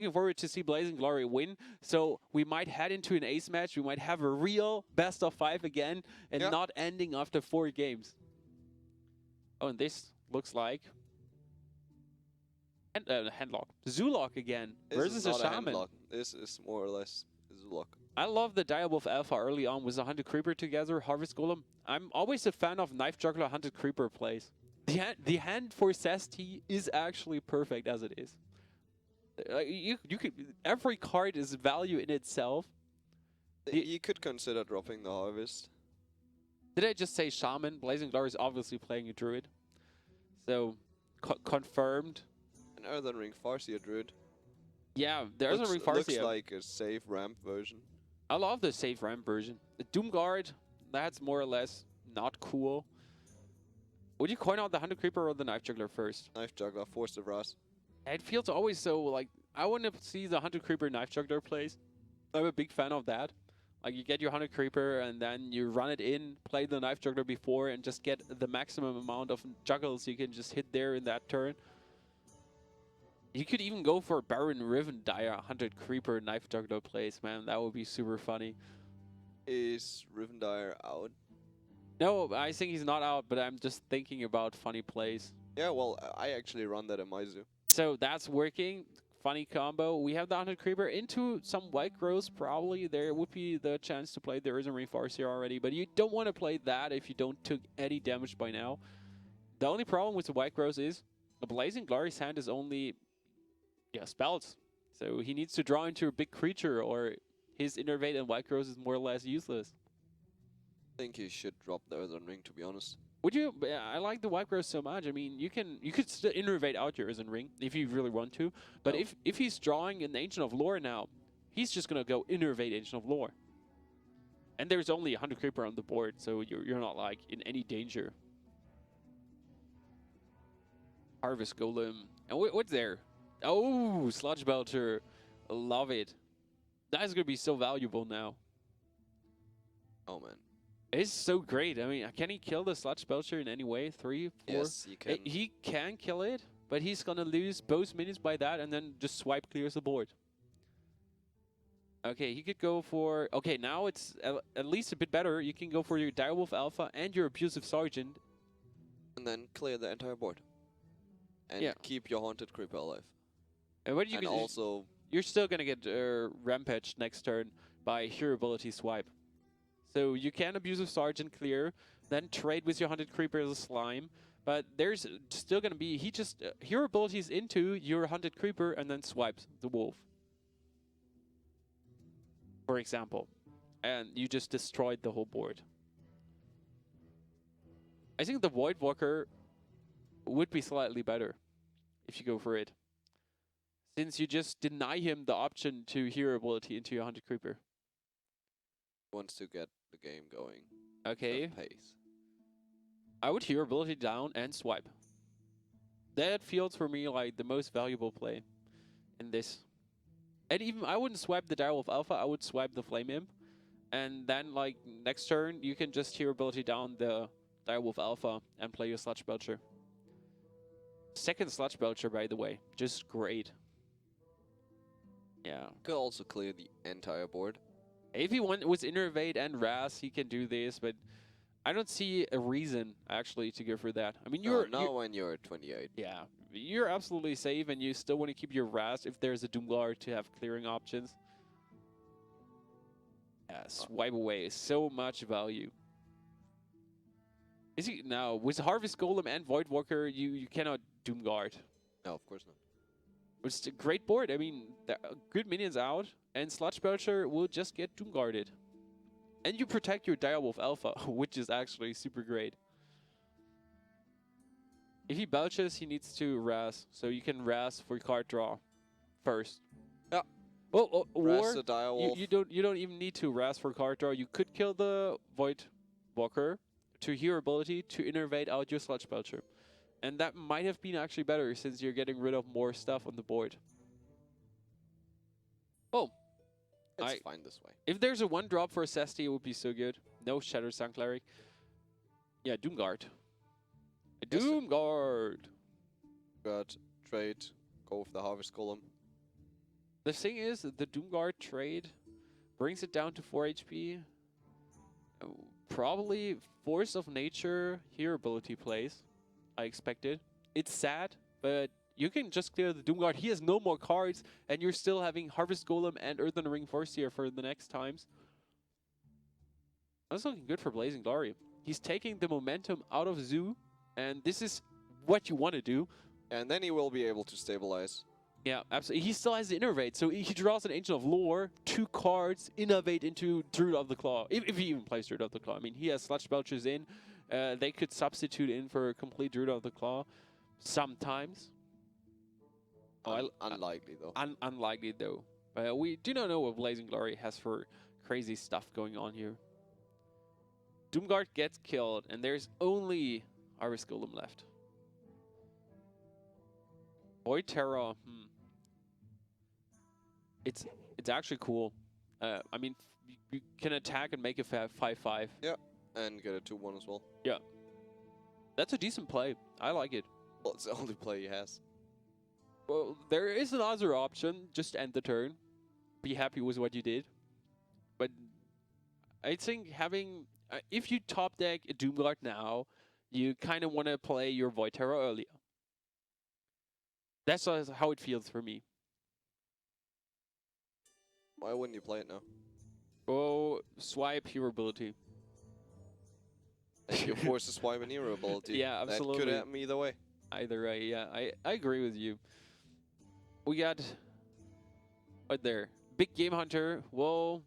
Looking forward to see BlazingGlory win. So we might head into an ace match. We might have a real best of 5 again and not ending after 4 games. Oh, and this looks like handlock. Zoolock again versus a shaman. This is more or less Zoolock. I love the Direwolf Alpha early on with a Hunted Creeper together, Harvest Golem. I'm always a fan of Knife Juggler Hunted Creeper plays. The hand for SasT is actually perfect as it is. You could, every card is value in itself. You could consider dropping the Harvest. Did I just say Shaman? BlazingGlory is obviously playing a Druid. So, confirmed. An Earthen Ring Farseer Druid. Yeah, the Earthen Ring Farseer. Looks like a safe ramp version. I love the safe ramp version. The Doomguard, that's more or less not cool. Would you coin out the Hunted Creeper or the Knife Juggler first? Knife Juggler, Force of Wrath. It feels always so, like, I want to see the Hunted Creeper Knife Juggler plays. I'm a big fan of that. Like, you get your Hunted Creeper, and then you run it in, play the Knife Juggler before, and just get the maximum amount of juggles you can just hit there in that turn. You could even go for Baron Rivendire Hunted Creeper Knife Juggler plays, man. That would be super funny. Is Rivendire out? No, I think he's not out, but I'm just thinking about funny plays. Yeah, well, I actually run that in my zoo. So that's working. Funny combo. We have the Hunted Creeper into some White Growth, probably. There would be the chance to play the Earthen Ring Farseer already, but you don't want to play that if you don't took any damage by now. The only problem with the White Growth is the BlazingGlory's hand is only spells. So he needs to draw into a big creature, or his Innervate and White Growth is more or less useless. I think you should drop the Earthen Ring, to be honest. Would you? I like the White Growth so much. I mean, you could still Innervate out your Earthen Ring if you really want to. But if he's drawing an Ancient of Lore now, he's just gonna go Innervate Ancient of Lore. And there's only 100 Creeper on the board, so you're not like in any danger. Harvest Golem. And what's there? Oh, Sludge Belcher. Love it. That's gonna be so valuable now. Oh man. It's so great. I mean, can he kill the Sludge Belcher in any way? 3, 4? Yes, he can. He can kill it, but he's going to lose both minions by that and then just swipe clears the board. Okay, he could go for... Okay, now it's at least a bit better. You can go for your Direwolf Alpha and your Abusive Sergeant. And then clear the entire board. And keep your Haunted Creeper alive. And what you can also... You're still going to get Rampage next turn by Hero Ability Swipe. So you can Abusive Sergeant clear, then trade with your Hunted Creeper as a Slime, but there's still going to be, he just, Hero Abilities into your Hunted Creeper and then swipes the Wolf. For example. And you just destroyed the whole board. I think the Voidwalker would be slightly better if you go for it. Since you just deny him the option to Hero Ability into your Hunted Creeper. Wants to get the game going. Okay. Pace. I would Hero Ability down and swipe. That feels for me like the most valuable play in this. And even I wouldn't swipe the Direwolf Alpha, I would swipe the Flame Imp. And then like next turn you can just Hero Ability down the Direwolf Alpha and play your Sludge Belcher. Second Sludge Belcher, by the way. Just great. Yeah. Could also clear the entire board. If he went with Innervate and Raz, he can do this, but I don't see a reason, actually, to go for that. I mean, you're... Not when you're 28. Yeah, you're absolutely safe, and you still want to keep your Raz if there's a Doomguard to have clearing options. Yeah, swipe away. So much value. Is he... Now, with Harvest Golem and Voidwalker, you cannot Doomguard. No, of course not. It's a great board. I mean, there are good minions out, and Sludge Belcher will just get Doomguarded. And you protect your Direwolf Alpha, which is actually super great. If he belches, he needs to Raz, so you can Raz for card draw first. Yeah. Well, Raz the Direwolf. You don't even need to Raz for card draw. You could kill the Voidwalker to Hero Ability to Innervate out your Sludge Belcher. And that might have been actually better since you're getting rid of more stuff on the board. Oh. It's fine this way. If there's a 1-drop for SasT, it would be so good. No Shadow Sun Cleric. Yeah, Doomguard. Doomguard! Got trade, go with the Harvest Golem. The thing is, the Doomguard trade brings it down to 4 HP. Probably Force of Nature Hero ability plays. I expected. It's sad, but you can just clear the Doomguard. He has no more cards, and you're still having Harvest Golem and Earthen Ring Farseer for the next times. That's looking good for BlazingGlory. He's taking the momentum out of Zoo, and this is what you want to do. And then he will be able to stabilize. Yeah, absolutely. He still has the Innervate, so he draws an Ancient of Lore, 2 cards, Innervate into Druid of the Claw. If he even plays Druid of the Claw. I mean, he has Sludge Belchers in. They could substitute in for a complete Druid of the Claw sometimes. Unlikely, though. Unlikely, though. We do not know what BlazingGlory has for crazy stuff going on here. Doomguard gets killed, and there's only Harvest Golem left. Void Terror, It's actually cool. I mean, you can attack and make it 5/5. Yeah, and get a 2/1 as well. Yeah. That's a decent play. I like it. Well, it's the only play he has. Well, there is another option. Just end the turn. Be happy with what you did. But I think having... if you top deck a Doomguard now, you kind of want to play your Void Terror earlier. That's how it feels for me. Why wouldn't you play it now? Oh, swipe hero ability. And you force a swipe and hero ability. Yeah, absolutely. That could happen either way. Either way, yeah. I agree with you. We got... right there. Big Game Hunter. Well,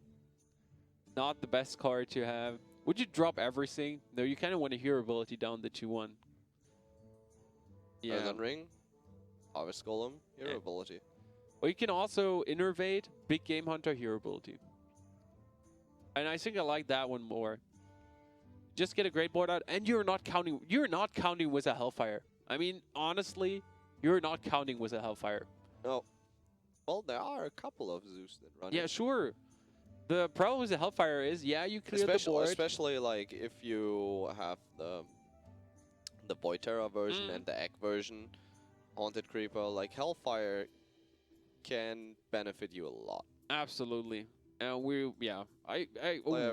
not the best card to have. Would you drop everything? No, you kind of want a hero ability down the 2/1. Yeah. Earthen Ring, Harvest Golem, hero ability. Or you can also Innervate, Big Game Hunter, hero ability. And I think I like that one more. Just get a great board out, and you're not counting with a Hellfire. I mean, honestly, you're not counting with a Hellfire. No. Well, there are a couple of Zeus that run. Yeah, sure. The problem with the Hellfire is, yeah, you clear the board. Especially like if you have the Void Terror version and the Egg version, Haunted Creeper, like Hellfire can benefit you a lot. Absolutely. And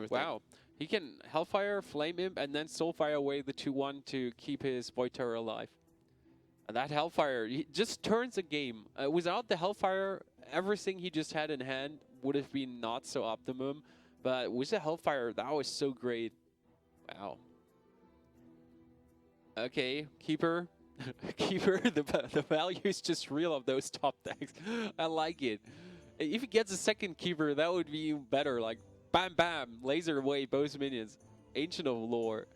wow. He can Hellfire, Flame Imp, and then Soulfire away the 2/1 to keep his Void Terror alive. And that Hellfire, he just turns the game. Without the Hellfire, everything he just had in hand would have been not so optimum. But with the Hellfire, that was so great. Wow. Okay, Keeper. Keeper, the value is just real of those top decks. I like it. If he gets a second Keeper, that would be even better. Like, bam, bam, laser away both minions. Ancient of Lore.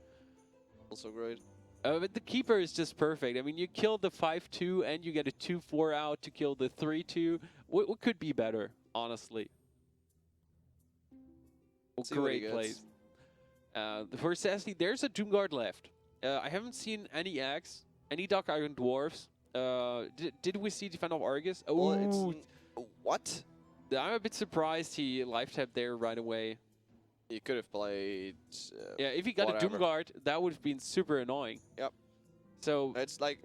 Also great. But the Keeper is just perfect. I mean, you kill the 5/2 and you get a 2/4 out to kill the 3/2. What could be better, honestly? Well, great plays. For HearthStone, there's a Doomguard left. I haven't seen any Axe, any Dark Iron Dwarfs. Did we see Defender of Argus? Oh, what? I'm a bit surprised he life-tapped there right away. He could have played... yeah, if he got a Doomguard, that would have been super annoying. Yep. So... it's like...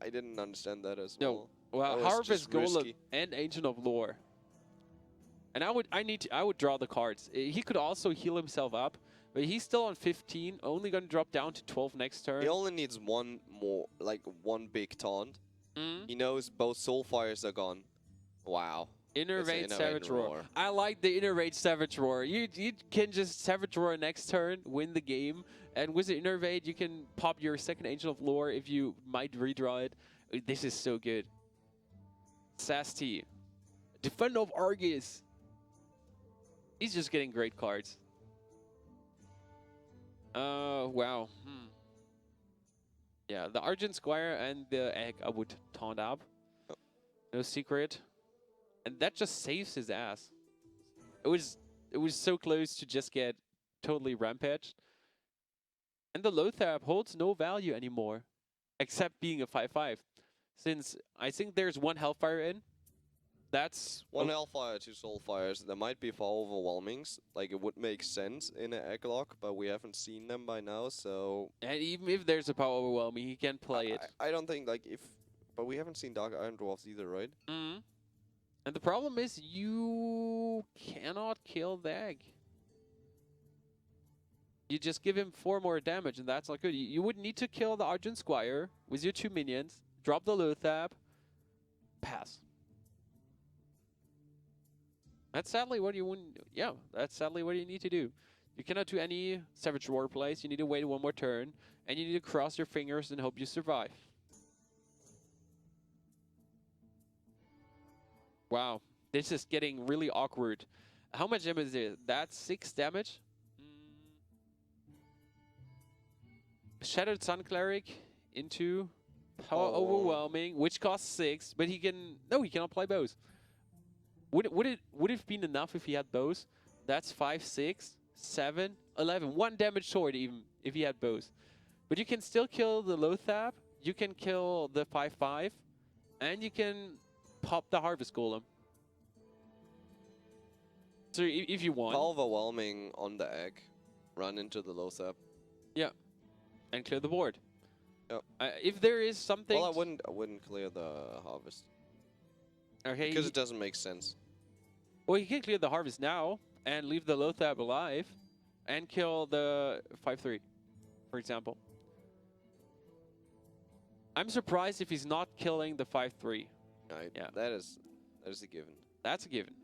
I didn't understand that as well. No, well, Harvest Golem and Ancient of Lore. And I would draw the cards. He could also heal himself up, but he's still on 15, only going to drop down to 12 next turn. He only needs one more, like one big taunt. He knows both Soulfires are gone. Wow. Innervate Savage Roar. I like the Innervate Savage Roar. You can just Savage Roar next turn, win the game. And with the Innervate, you can pop your second Angel of Lore if you might redraw it. This is so good. MeetYourMakers. Defender of Argus. He's just getting great cards. Wow. Yeah, the Argent Squire and the Egg I would taunt up. No secret. And that just saves his ass. It was so close to just get totally rampaged. And the Lothar holds no value anymore, except being a 5/5. Since I think there's one Hellfire in. That's one Hellfire, 2 Soulfires. There might be 4 Overwhelmings. Like, it would make sense in an Egglog, but we haven't seen them by now, so... And even if there's a Power Overwhelming, he can play it. I don't think, like, if... But we haven't seen Dark Iron Dwarfs either, right? And the problem is you cannot kill the egg. You just give him 4 more damage, and that's not good. You would need to kill the Argent Squire with your 2 minions, drop the Lothab, pass. That's sadly what you wouldn't. Yeah, that's sadly what you need to do. You cannot do any Savage Roar plays. You need to wait 1 more turn, and you need to cross your fingers and hope you survive. Wow, this is getting really awkward. How much damage is it? That's 6 damage. Shattered Sun Cleric into Power Overwhelming, which costs 6, but he can. No, he cannot play bows. Would it have been enough if he had bows? That's 5, 6, 7, 11. 1 damage sword even if he had bows. But you can still kill the Lothab. You can kill the 5/5, and you can pop the Harvest Golem. So if you want, Power Overwhelming on the egg, run into the Lothab. Yeah, and clear the board. Yep. If there is something. Well, I wouldn't clear the harvest. Okay. Because it doesn't make sense. Well, he can clear the harvest now and leave the Lothab alive, and kill the 5/3, for example. I'm surprised if he's not killing the 5/3. Right. Yeah. That is a given. That's a given.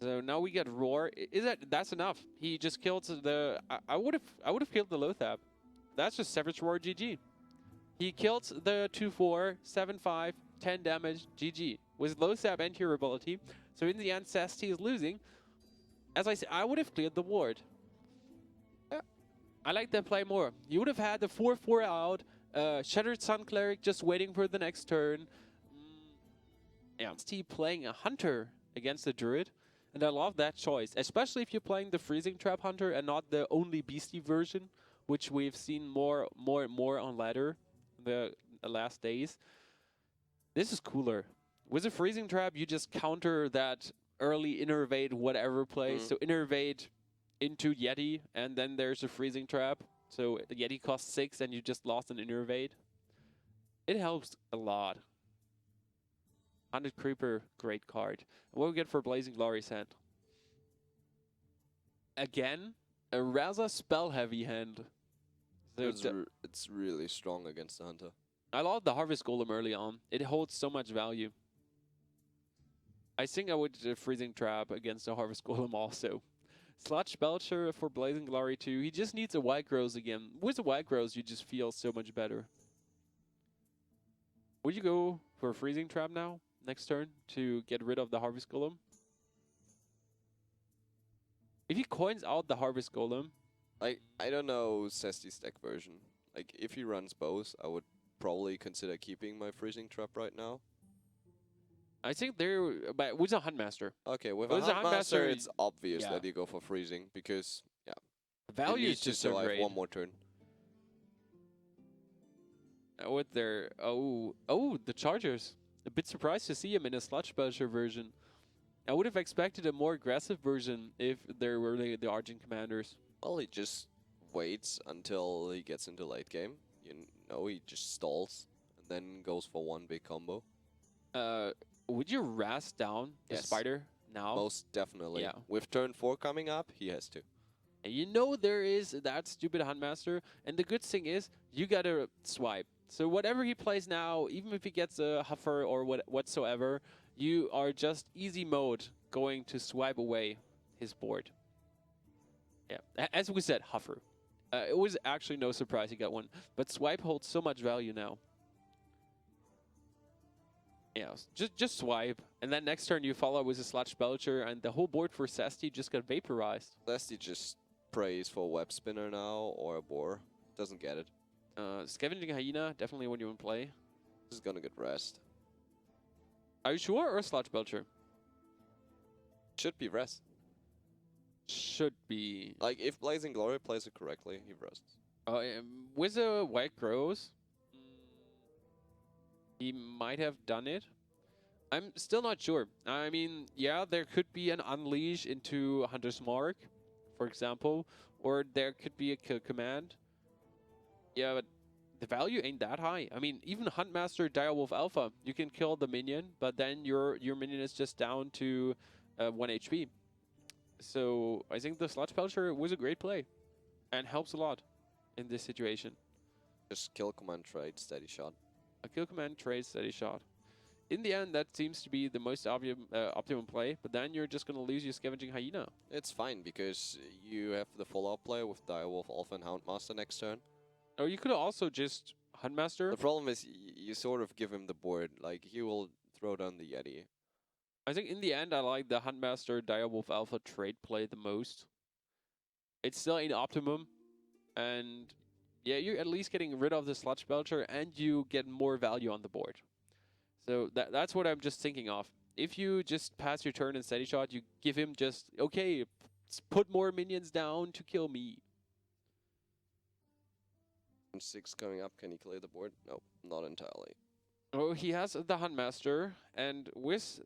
So now we get Roar. That's enough? He just killed the. I would have killed the Lothab. That's just Savage Roar GG. He killed the 2/4, 7/5, 10 damage GG with Lothab and hero ability. So in the end, SasT is losing. As I said, I would have cleared the ward. Yeah. I like that play more. You would have had the 4/4 out, Shattered Sun Cleric just waiting for the next turn. Yeah, SasT playing a Hunter against the Druid. And I love that choice, especially if you're playing the Freezing Trap Hunter and not the only beastie version, which we've seen more and more on ladder the last days. This is cooler. With a Freezing Trap, you just counter that early Innervate whatever play. So Innervate into Yeti, and then there's a Freezing Trap. So the Yeti costs 6, and you just lost an Innervate. It helps a lot. 100 Creeper, great card. What do we get for BlazingGlory's hand? Again, a rather spell-heavy hand. So it's really strong against the Hunter. I love the Harvest Golem early on. It holds so much value. I think I would Freezing Trap against the Harvest Golem also. Sludge Belcher for BlazingGlory too. He just needs a White Rose again. With a White Rose, you just feel so much better. Would you go for a Freezing Trap now, next turn, to get rid of the Harvest Golem? If he coins out the Harvest Golem... I don't know SasT's deck version. Like, if he runs both, I would probably consider keeping my Freezing Trap right now. I think they're... But with a Huntmaster. Okay, with a Huntmaster, it's obvious that you go for Freezing, because, yeah. Value is just so great. 1 more turn. With their... Oh, the Chargers. A bit surprised to see him in a Sludge Belcher version. I would have expected a more aggressive version if there were the Argent Commanders. Well, he just waits until he gets into late game. You know, he just stalls and then goes for 1 big combo. Would you Rast down the Spider now? Most definitely. Yeah. With turn 4 coming up, he has to. And you know there is that stupid Huntmaster, and the good thing is you gotta swipe. So whatever he plays now, even if he gets a Huffer or whatsoever, you are just easy mode going to swipe away his board. Yeah, as we said, Huffer. It was actually no surprise he got one, but swipe holds so much value now. Yeah, just swipe, and then next turn you follow with a Sludge Belcher, and the whole board for SasT just got vaporized. SasT just prays for a Web Spinner now or a Boar. Doesn't get it. Scavenging Hyena, definitely when you in play. This is gonna get rest. Are you sure, or Sludge Belcher? Should be rest. Should be. Like, if BlazingGlory plays it correctly, he rests. With a White Rose, he might have done it. I'm still not sure. I mean, yeah, there could be an Unleash into Hunter's Mark, for example, or there could be a kill command. Yeah, but the value ain't that high. I mean, even Huntmaster Direwolf Alpha, you can kill the minion, but then your minion is just down to 1 HP. So I think the Sludge Belcher was a great play and helps a lot in this situation. Just kill command trade, steady shot. A kill command, trade, steady shot. In the end, that seems to be the most optimum play, but then you're just going to lose your Scavenging Hyena. It's fine, because you have the follow-up play with Direwolf Alpha and Houndmaster next turn. Or you could also just Huntmaster. The problem is you sort of give him the board. Like, he will throw down the Yeti. I think in the end, I like the Huntmaster Direwolf Alpha trade play the most. It's still an optimum, and yeah, you're at least getting rid of the Sludge Belcher, and you get more value on the board. So that's what I'm just thinking of. If you just pass your turn and steady shot, you give him just, okay, put more minions down to kill me. 6 coming up, can he clear the board? No, not entirely. Oh, he has the Huntmaster, and with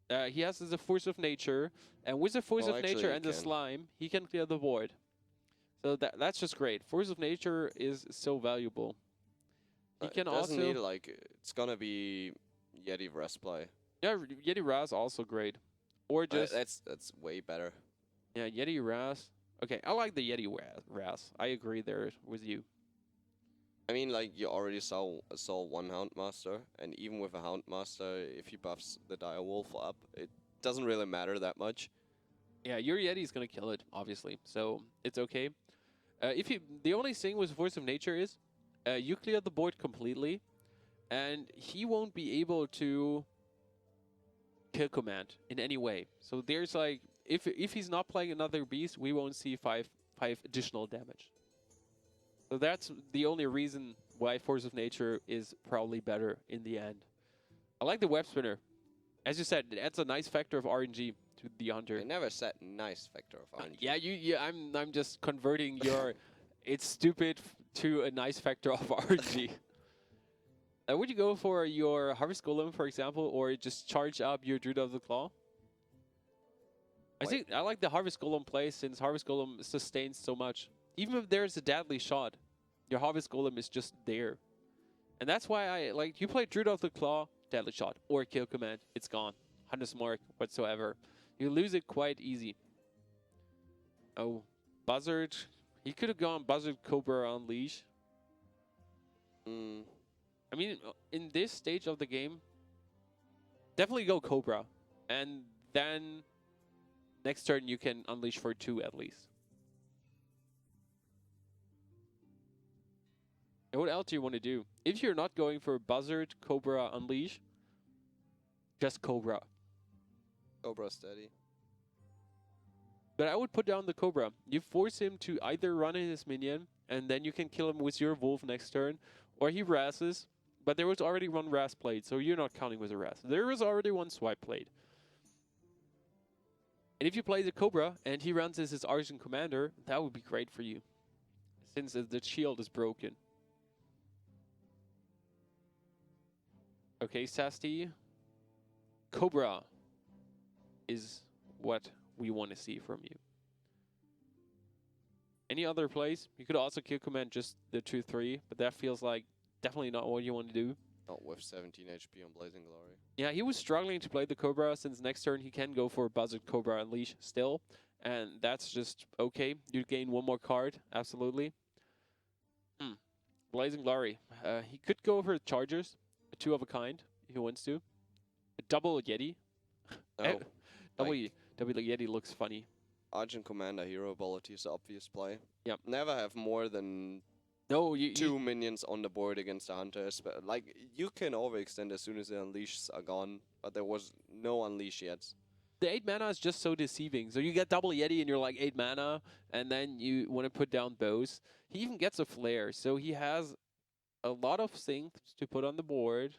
he has the Force of Nature, and with the Force of Nature and the Slime, he can clear the board. So that's just great. Force of Nature is so valuable. He can also need, like, it's gonna be Yeti Rest play. Yeah, Yeti Raz also great. Or just that's way better. Yeah, Yeti Raz. Okay, I like the Yeti Raz. I agree there with you. I mean, like, you already saw one Houndmaster, and even with a Houndmaster, if he buffs the Direwolf up, it doesn't really matter that much. Yeah, your Yeti's gonna kill it, obviously, so it's okay. The only thing with Force of Nature is, you clear the board completely, and he won't be able to kill command in any way. So there's like, if he's not playing another beast, we won't see five additional damage. So that's the only reason why Force of Nature is probably better in the end. I like the Web Spinner. As you said, it adds a nice factor of RNG to the Hunter. I never said nice factor of RNG. Yeah, I'm just converting your it's stupid to a nice factor of RNG. Would you go for your Harvest Golem, for example, or just charge up your Druid of the Claw? I like the Harvest Golem play, since Harvest Golem sustains so much. Even if there's a deadly shot, your Harvest Golem is just there. And that's why I like, you play Druid of the Claw, deadly shot, or kill command, it's gone. Hunter's Mark whatsoever. You lose it quite easy. Oh, Buzzard. He could have gone Buzzard, Cobra, Unleash. I mean, in this stage of the game, definitely go Cobra. And then next turn you can Unleash for 2 at least. And what else do you want to do? If you're not going for Buzzard, Cobra, Unleash, just Cobra. Cobra steady. But I would put down the Cobra. You force him to either run in his minion, and then you can kill him with your Wolf next turn, or he Razes, but there was already one Raz played, so you're not counting with a Raz. There was already one swipe played. And if you play the Cobra, and he runs as his Argent Commander, that would be great for you, since the shield is broken. Okay, SasT. Cobra is what we want to see from you. Any other plays? You could also kill command just the 2-3, but that feels like definitely not what you want to do. Not with 17 HP on BlazingGlory. Yeah, he was struggling to play the Cobra, since next turn he can go for Buzzard, Cobra, Unleash still. And that's just okay. You gain one more card, absolutely. BlazingGlory. He could go for Chargers, a 2 of a kind, if he wants to. A double Yeti. No. Double Yeti looks funny. Argent Commander hero ability is the obvious play. Yep. Never have more than 2 minions on the board against the Hunters. But, like, you can overextend as soon as the Unleashes are gone, but there was no Unleash yet. The 8 mana is just so deceiving. So you get double Yeti and you're like 8 mana, and then you want to put down bows. He even gets a flare, so he has a lot of things to put on the board.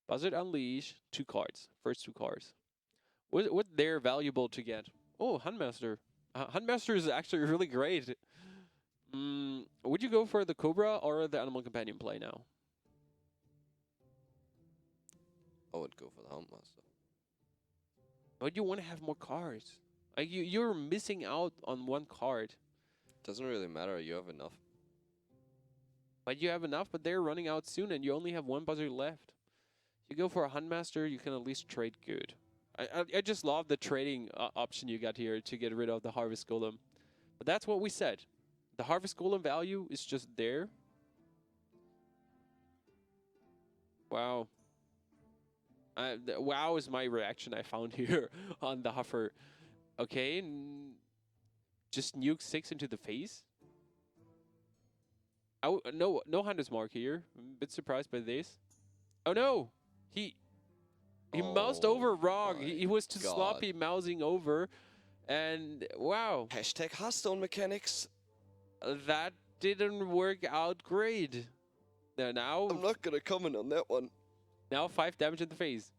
Buzzard, Unleash, 2 cards. First 2 cards. What they're valuable to get? Oh, Huntmaster. Huntmaster is actually really great. Would you go for the Cobra or the Animal Companion play now? I would go for the Houndmaster. But you want to have more cards. Like you're missing out on one card. Doesn't really matter. You have enough. But you have enough, but they're running out soon, and you only have one buzzer left. You go for a Huntmaster, you can at least trade good. I just love the trading option you got here to get rid of the Harvest Golem. But that's what we said. The Harvest Golem value is just there. Wow. Wow is my reaction I found here on the Huffer. Okay, just nuke 6 into the face. No Hunter's Mark here. I'm a bit surprised by this. Oh no! He moused over wrong. He was too sloppy mousing over. And wow. Hashtag HearthStone mechanics. That didn't work out great. Now I'm not gonna comment on that one. Now 5 damage in the face.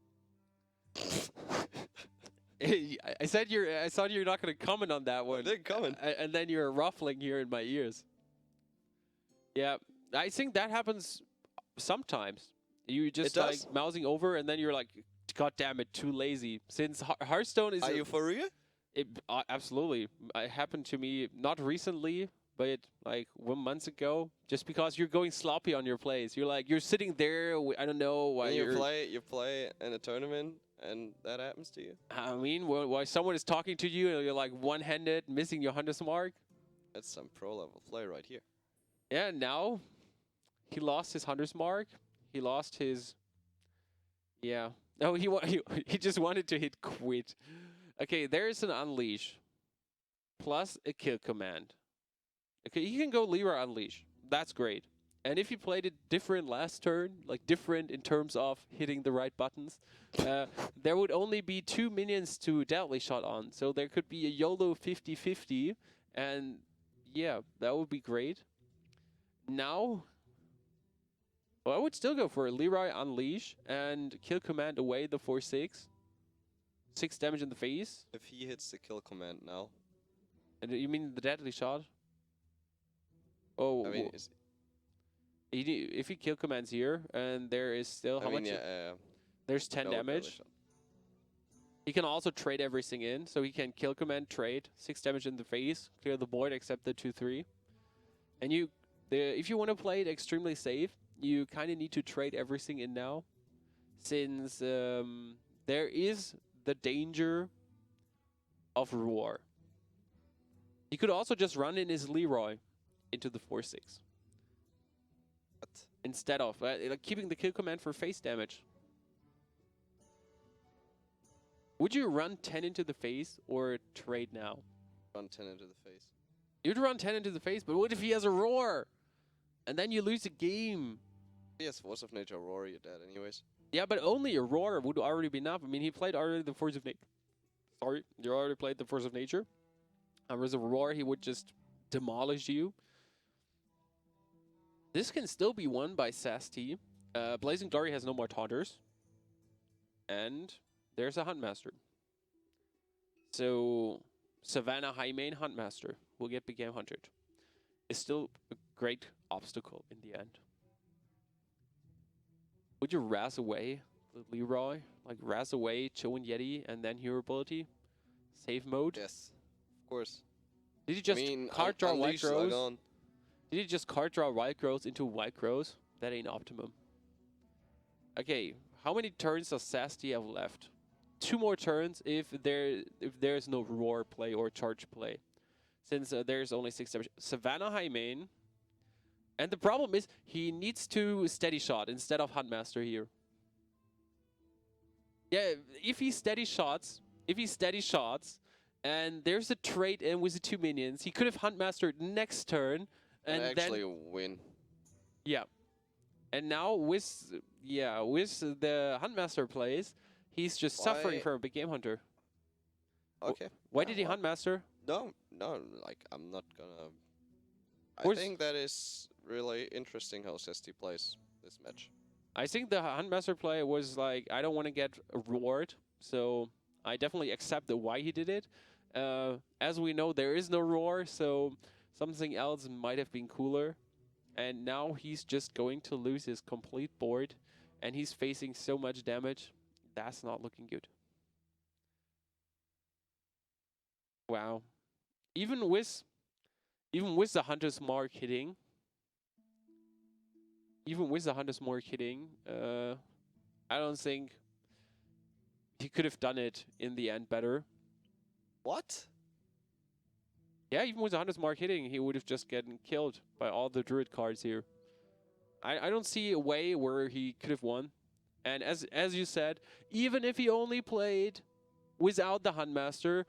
I said you're not gonna comment on that one. I didn't comment. And then you're ruffling here in my ears. Yeah, I think that happens sometimes. You just like mousing over, and then you're like, God damn it, too lazy. Since Hearthstone is. Are you for real? Absolutely. It happened to me not recently, but like 1 month ago. Just because you're going sloppy on your plays, you're sitting there. I don't know why you play in a tournament, and that happens to you. I mean, while someone is talking to you, and you're like one-handed, missing your Hunter's Mark. That's some pro level play right here. Yeah, now he lost his Hunter's Mark. He lost his. Yeah. No, he just wanted to hit quit. Okay, there's an Unleash plus a kill command. Okay, you can go Leroy Unleash. That's great. And if you played it different last turn, like different in terms of hitting the right buttons, there would only be 2 minions to Deadly Shot on. So there could be a YOLO 50-50, and yeah, that would be great. Now, well, I would still go for a Leroy Unleash and kill command away the 4/6. 6 damage in the face. If he hits the kill command now. And you mean the Deadly Shot? Oh, I mean, if he kill commands here, and there is still how much? Yeah, there's 10 damage. He can also trade everything in, so he can kill command, trade 6 damage in the face, clear the board, except the 2/3. And if you want to play it extremely safe, you kind of need to trade everything in now, since there is the danger of Roar. He could also just run in his Leroy into the 4/6. What? Instead of like keeping the kill command for face damage. Would you run 10 into the face or trade now? Run 10 into the face. You'd run 10 into the face, but what if he has a Roar? And then you lose the game. Yes, Force of Nature Roar, you're dead anyways. Yeah, but only a Roar would already be enough. I mean, he played already the Force of Nature. Sorry, you already played the Force of Nature. With a Roar, he would just demolish you. This can still be won by MiA.sasT. BlazingGlory has no more taunters. And there's a Huntmaster. So, Savannah High Main Huntmaster will get big game hunted. It's still a great obstacle in the end. Would you razz away the Leroy? Like razz away Cho and Yeti and then hero ability? Save mode? Yes, of course. Did you just card draw White Grows? Did you just card draw White Grows into White Grows? That ain't optimum. Okay, how many turns does MiA.sasT have left? 2 more turns if there's no Roar play or Charge play. Since there's only 6 damage. Savannah High Main. And the problem is he needs to Steady Shot instead of Huntmaster here. Yeah, if he Steady Shots, and there's a trade in with the 2 minions, he could have Huntmastered next turn and actually then win. Yeah. And now with the Huntmaster plays, he's just suffering from a big game hunter. Okay. Why did he Huntmaster? No, like I'm not gonna. I think that is really interesting how MiA.sasT plays this match. I think the Huntmaster play was like, I don't want to get a reward, so I definitely accept why he did it. As we know, there is no Roar, so something else might have been cooler. And now he's just going to lose his complete board, and he's facing so much damage. That's not looking good. Wow. Even with the Hunter's Mark hitting, even with the Hunter's Mark hitting, I don't think he could have done it in the end better. What? Yeah, even with the Hunter's Mark hitting, he would have just gotten killed by all the Druid cards here. I don't see a way where he could have won. And as you said, even if he only played without the Huntmaster,